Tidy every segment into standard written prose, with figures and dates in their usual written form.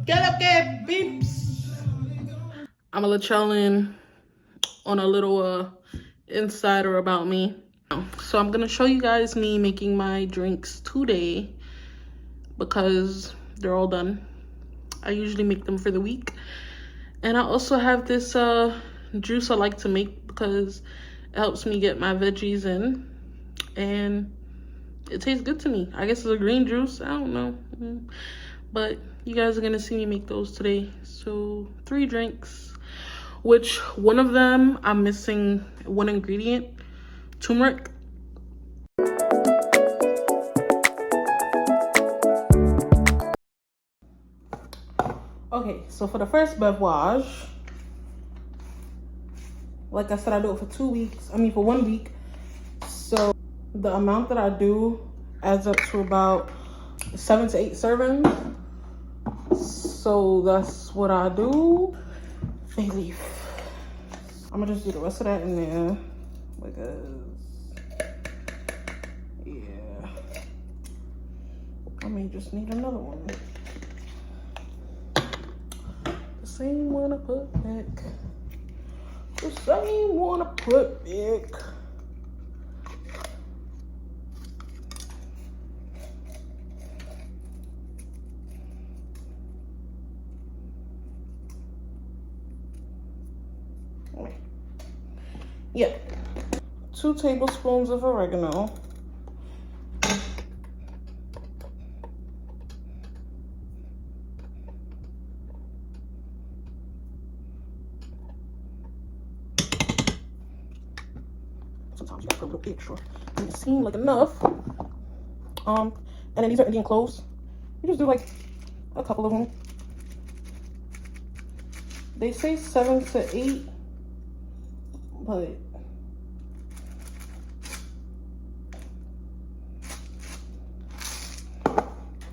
Get up there, beeps. I'm gonna let y'all in on a little insider about me. So I'm gonna show you guys me making my drinks today because they're all done. I usually make them for the week. And I also have this juice I like to make because it helps me get my veggies in. And it tastes good to me. I guess it's a green juice. I don't know. But you guys are going to see me make those today. So 3 drinks, which one of them I'm missing one ingredient, turmeric. Okay, so for the first beverage, like I said, I do it for 2 weeks. For 1 week. So the amount that I do adds up to about 7 to 8 servings. So that's what I do. Bay leaf. I'm gonna just do the rest of that in there because, yeah, I may just need another one. The same one I put back. The same one I put back. Yeah, 2 tablespoons of oregano. Sometimes you gotta put a little extra. And it seemed like enough. And then these are Indian cloves. You just do like a couple of them. They say 7 to 8, but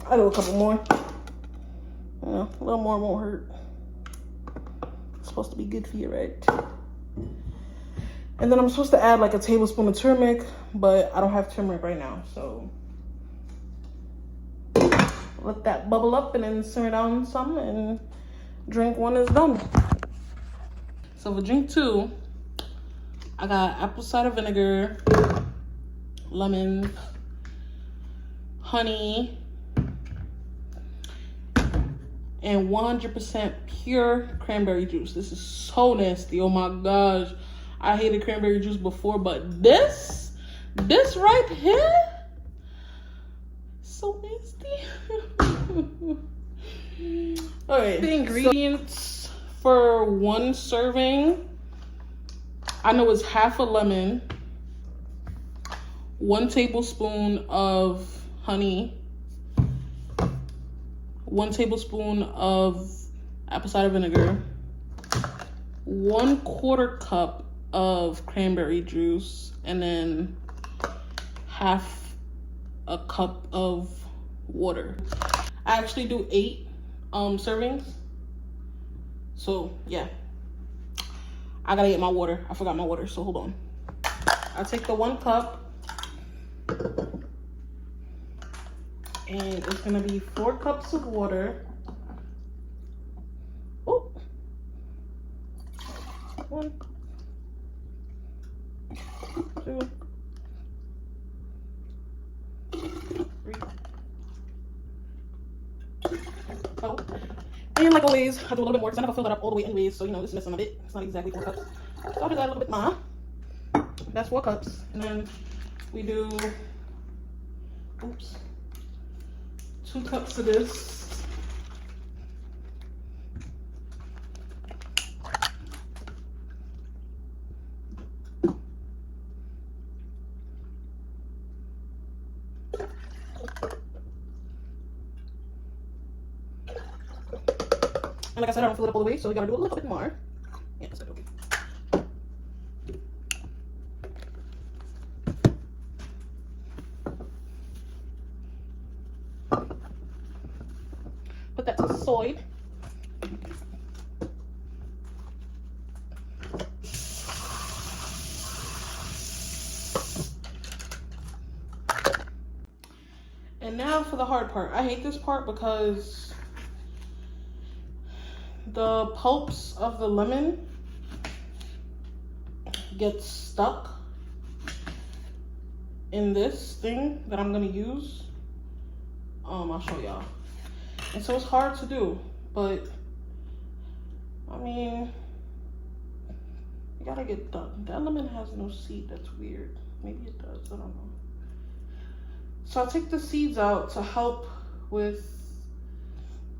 I do a couple more. A little more won't hurt. It's supposed to be good for you, right? And then I'm supposed to add like a tablespoon of turmeric, but I don't have turmeric right now, so let that bubble up and then simmer down some, and drink 1 is done. So for drink 2, I got apple cider vinegar, lemon, honey, and 100% pure cranberry juice. This is so nasty. Oh my gosh. I hated cranberry juice before, but this right here, so nasty. Okay, the ingredients for 1 serving, I know it's half a lemon, 1 tablespoon of honey, 1 tablespoon of apple cider vinegar, 1/4 cup of cranberry juice, and then half a cup of water. I actually do 8 servings. So yeah, I gotta get my water. I forgot my water, so hold on. I take the 1 cup, and it's gonna be 4 cups of water. Oh, 1, 2, 3. Oh, and like always, I do a little bit more because I never fill that up all the way anyways, so it's missing a bit. It's not exactly 4 cups. So I'll just add a little bit more. That's 4 cups. And then we do, 2 cups of this. And like I said, I don't fill it up all the way, so we gotta do a little bit more. Yeah, that's okay. Put that to the side. And now for the hard part. I hate this part because the pulps of the lemon get stuck in this thing that I'm gonna use. I'll show y'all. And so it's hard to do, but I mean, you gotta get done. That lemon has no seed. That's weird. Maybe it does. I don't know. So I'll take the seeds out to help with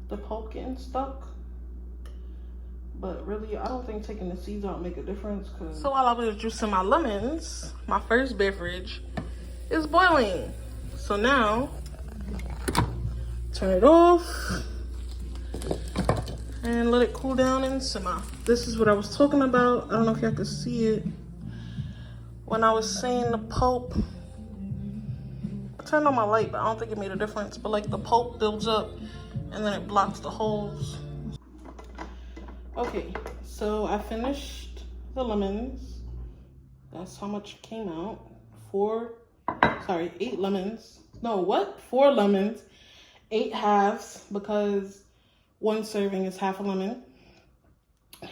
the pulp getting stuck. But really, I don't think taking the seeds out make a difference. So while I was juicing my lemons, my first beverage is boiling. So now, turn it off and let it cool down and simmer. This is what I was talking about. I don't know if y'all can see it. When I was saying the pulp, I turned on my light, but I don't think it made a difference. But like the pulp builds up and then it blocks the holes. Okay, so I finished the lemons. That's how much came out. 8 lemons. No, what? 4 lemons, 8 halves, because 1 serving is half a lemon.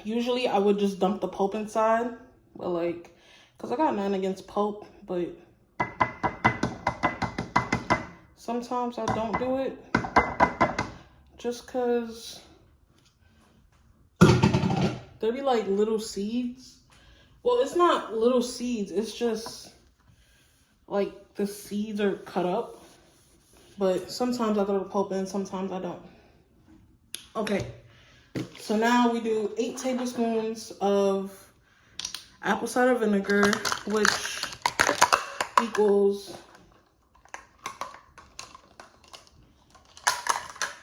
Usually I would just dump the pulp inside, but like, cause I got nothing against pulp, but sometimes I don't do it just cause there be like little seeds. Well, it's not little seeds, it's just like the seeds are cut up. But sometimes I throw the pulp in, sometimes I don't. Okay, so now we do 8 tablespoons of apple cider vinegar, which equals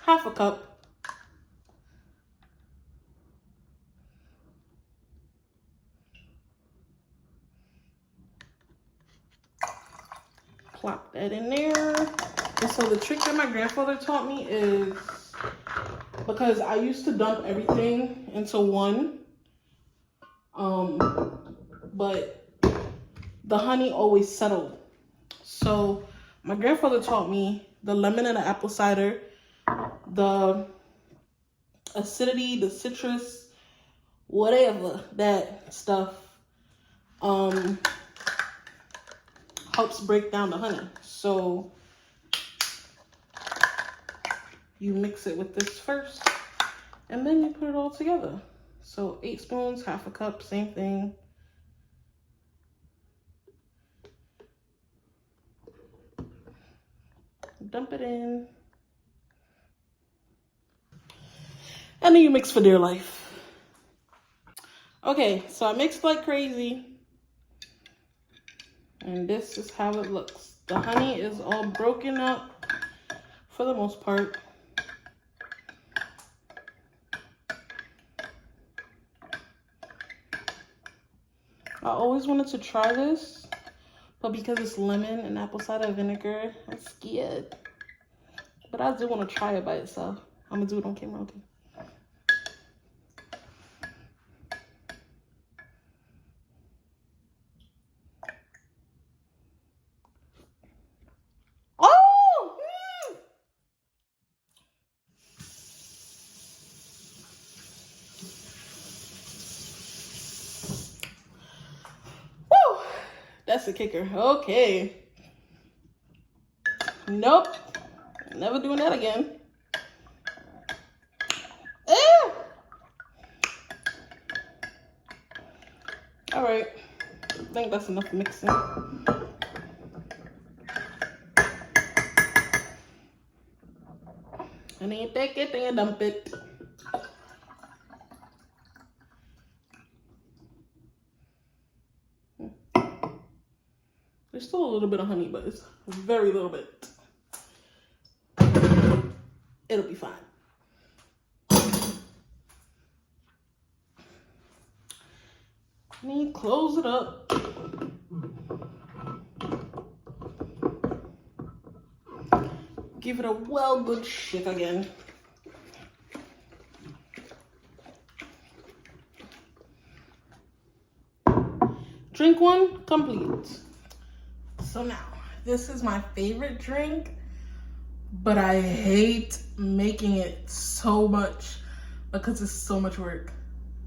half a cup. Plop that in there. And so the trick that my grandfather taught me is, because I used to dump everything into one, but the honey always settled. So my grandfather taught me the lemon and the apple cider, the acidity, the citrus, whatever, that stuff, helps break down the honey. So you mix it with this first, and then you put it all together. So 8 spoons, half a cup, same thing. Dump it in. And then you mix for dear life. Okay, so I mixed like crazy. And this is how it looks. The honey is all broken up for the most part. I always wanted to try this, but because it's lemon and apple cider vinegar, I'm scared. But I do want to try it by itself. I'm gonna do it on camera, okay? That's the kicker. Okay. Nope. Never doing that again. All right. I think that's enough mixing. And then you take it and you dump it. There's still a little bit of honey, but it's very little bit. It'll be fine. And then you close it up. Give it a well good shake again. Drink 1 complete. So now, this is my favorite drink, but I hate making it so much because it's so much work.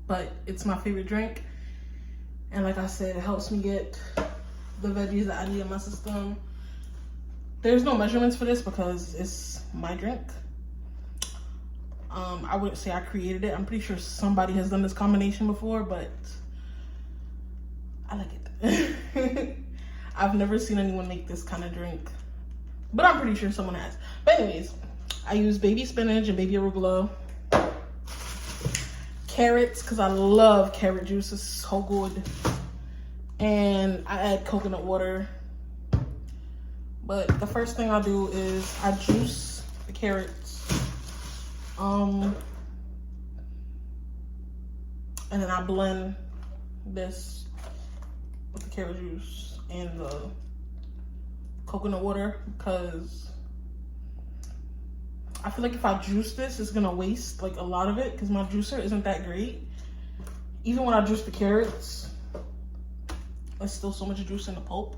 But it's my favorite drink. And like I said, it helps me get the veggies that I need in my system. There's no measurements for this because it's my drink. I wouldn't say I created it. I'm pretty sure somebody has done this combination before, but I like it. I've never seen anyone make this kind of drink, but I'm pretty sure someone has. But anyways, I use baby spinach and baby arugula. Carrots, because I love carrot juice. It's so good. And I add coconut water. But the first thing I do is I juice the carrots. And then I blend this with the carrot juice and the coconut water, because I feel like if I juice this, it's gonna waste like a lot of it because my juicer isn't that great. Even when I juice the carrots, there's still so much juice in the pulp.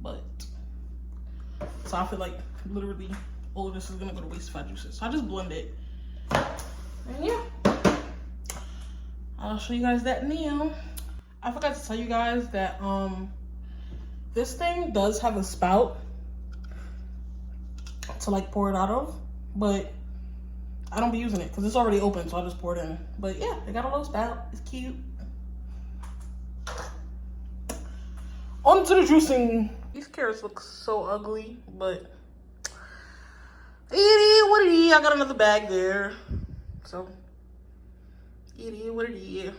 But so I feel like literally all of this is gonna go to waste if I juice it. So I just blend it. And yeah, I'll show you guys that now. I forgot to tell you guys that this thing does have a spout to like pour it out of, but I don't be using it because it's already open, so I just pour it in. But yeah, it got a little spout. It's cute. On to the juicing. These carrots look so ugly, but it is what it is. I got another bag there, so it is what it is.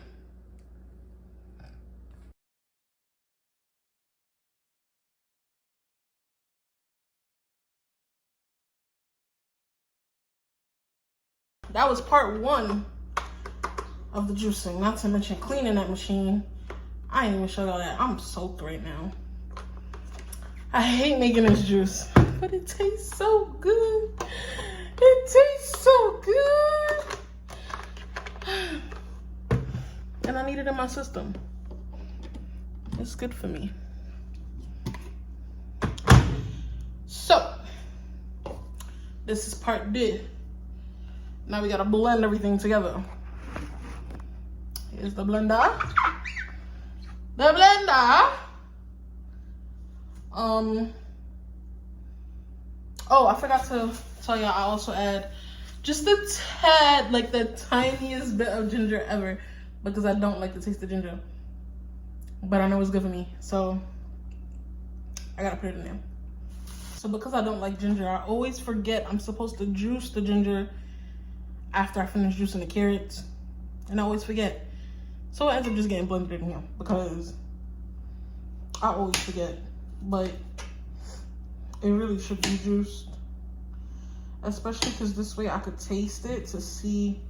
That was part one of the juicing, not to mention cleaning that machine. I ain't even show y'all that. I'm soaked right now. I hate making this juice, but it tastes so good. It tastes so good. And I need it in my system. It's good for me. So, this is part two. Now we gotta blend everything together. Here's the blender. The blender. Oh, I forgot to tell y'all, I also add just a tad, like the tiniest bit of ginger ever, because I don't like the taste of ginger. But I know it's good for me, so I gotta put it in there. So because I don't like ginger, I always forget I'm supposed to juice the ginger after I finish juicing the carrots, and I always forget. So it ends up just getting blended in here because I always forget. But it really should be juiced, especially because this way I could taste it to see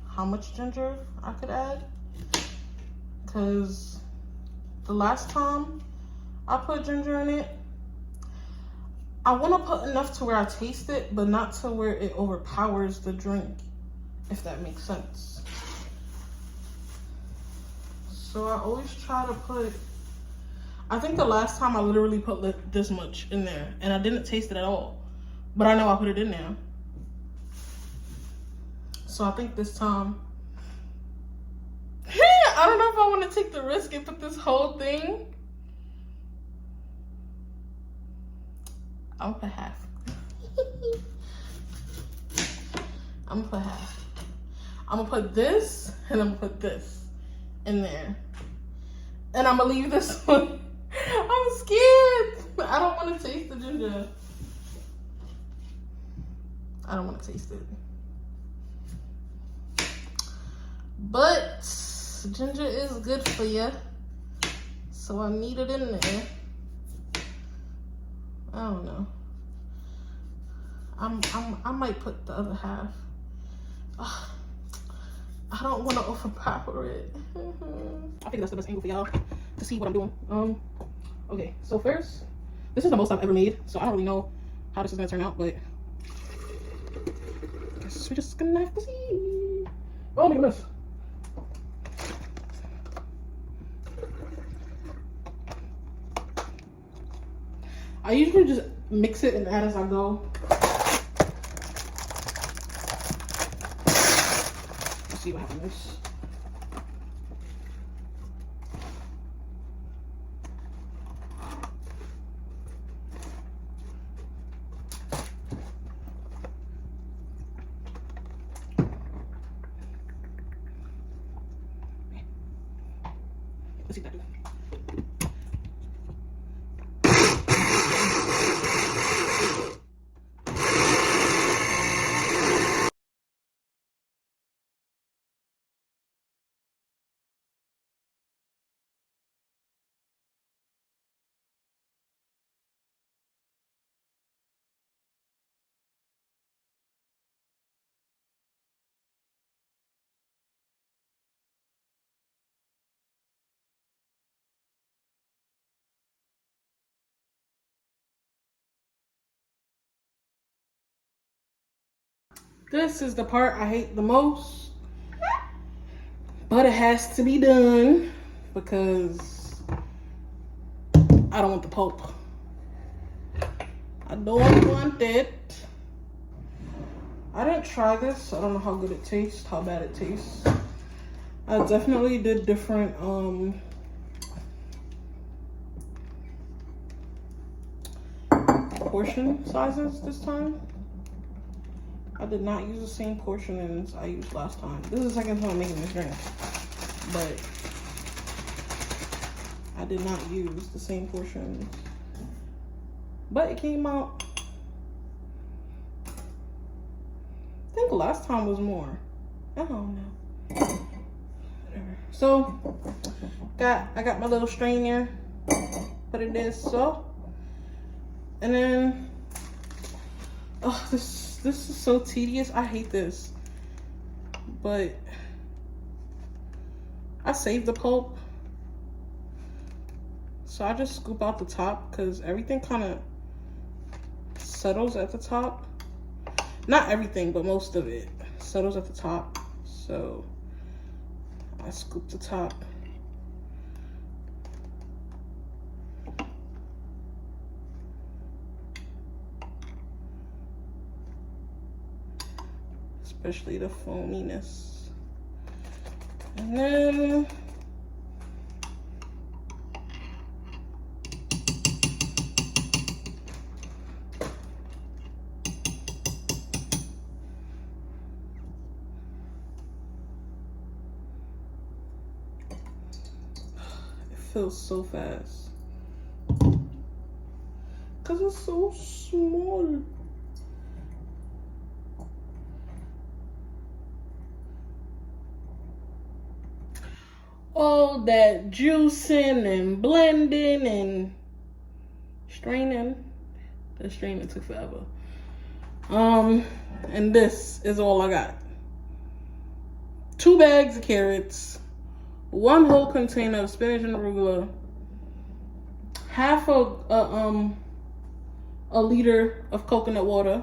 how much ginger I could add. Because the last time I put ginger in it, I want to put enough to where I taste it, but not to where it overpowers the drink, if that makes sense. So I always try to put, I think the last time I literally put this much in there and I didn't taste it at all, but I know I put it in there. So I think this time, I don't know if I want to take the risk and put this whole thing. I'm gonna put half. I'm gonna put half. I'm gonna put this and I'm gonna put this in there. And I'm gonna leave this one. I'm scared. I don't want to taste the ginger. I don't want to taste it. But ginger is good for you, so I need it in there. I don't know. I might put the other half. Ugh, I don't want to overpower it. I think that's the best angle for y'all to see what I'm doing. Okay, so first, this is the most I've ever made, so I don't really know how this is gonna turn out, but I guess we're just gonna have to see. Oh my goodness. I usually just mix it and add as I go. see what happens. Let's see what that do. This is the part I hate the most, but it has to be done because I don't want the pulp. I don't want it. I didn't try this. I don't know how good it tastes, how bad it tastes. I definitely did different portion sizes this time. I did not use the same portions I used last time. This is the second time I'm making this drink, but I did not use the same portions. But it came out, I think last time was more. I don't know. Whatever. So, I got my little strainer, put it in so. And then, oh, this is so tedious. I hate this. But I saved the pulp. So I just scoop out the top because everything kind of settles at the top. Not everything, but most of it settles at the top. So I scoop the top. Especially the foaminess. And then it fills so fast. 'Cause it's so small. All that juicing and blending and straining. The straining took forever. And this is all I got. 2 bags of carrots, 1 whole container of spinach and arugula, half a liter of coconut water,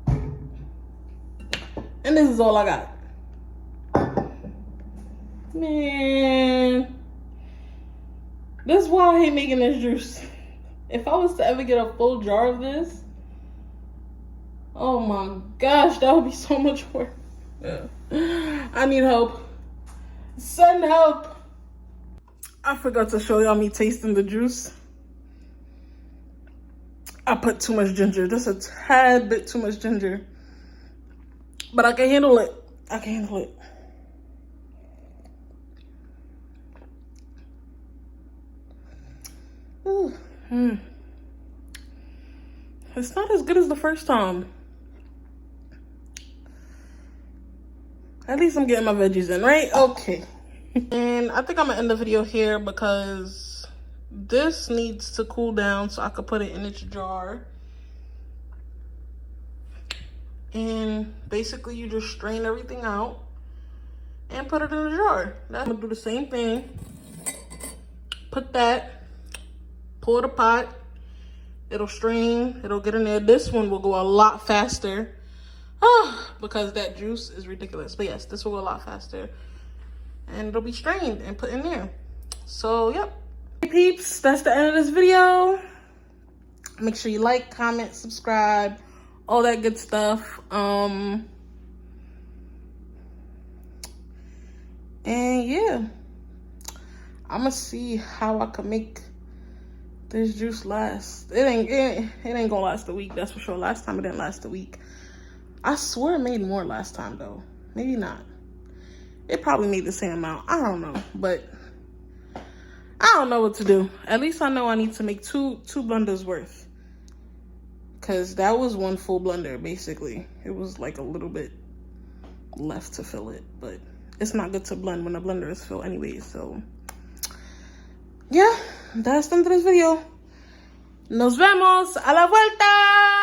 and this is all I got. Man, this is why I hate making this juice. If I was to ever get a full jar of this, oh my gosh, that would be so much work. Yeah. I need help. Send help. I forgot to show y'all me tasting the juice. I put too much ginger, just a tad bit too much ginger. But I can handle it. I can handle it. It's not as good as the first time. At least I'm getting my veggies in, right? Okay. And I think I'm gonna end the video here because this needs to cool down so I could put it in its jar. And basically you just strain everything out and put it in the jar. I'm gonna do the same thing. Put that, pour the pot, it'll strain, it'll get in there. This one will go a lot faster. Because that juice is ridiculous. But yes, this will go a lot faster. And it'll be strained and put in there. So, yep. Hey peeps, that's the end of this video. Make sure you like, comment, subscribe, all that good stuff. And yeah, I'm gonna see how I can make this juice last. It ain't gonna last a week, that's for sure. Last time it didn't last a week. I swear it made more last time though. Maybe not. It probably made the same amount. I don't know, but I don't know what to do. At least I know I need to make two blenders worth. Cause that was one full blender basically. It was like a little bit left to fill it, but it's not good to blend when the blender is full anyways. So yeah, that's the end of this video. Nos vemos a la vuelta.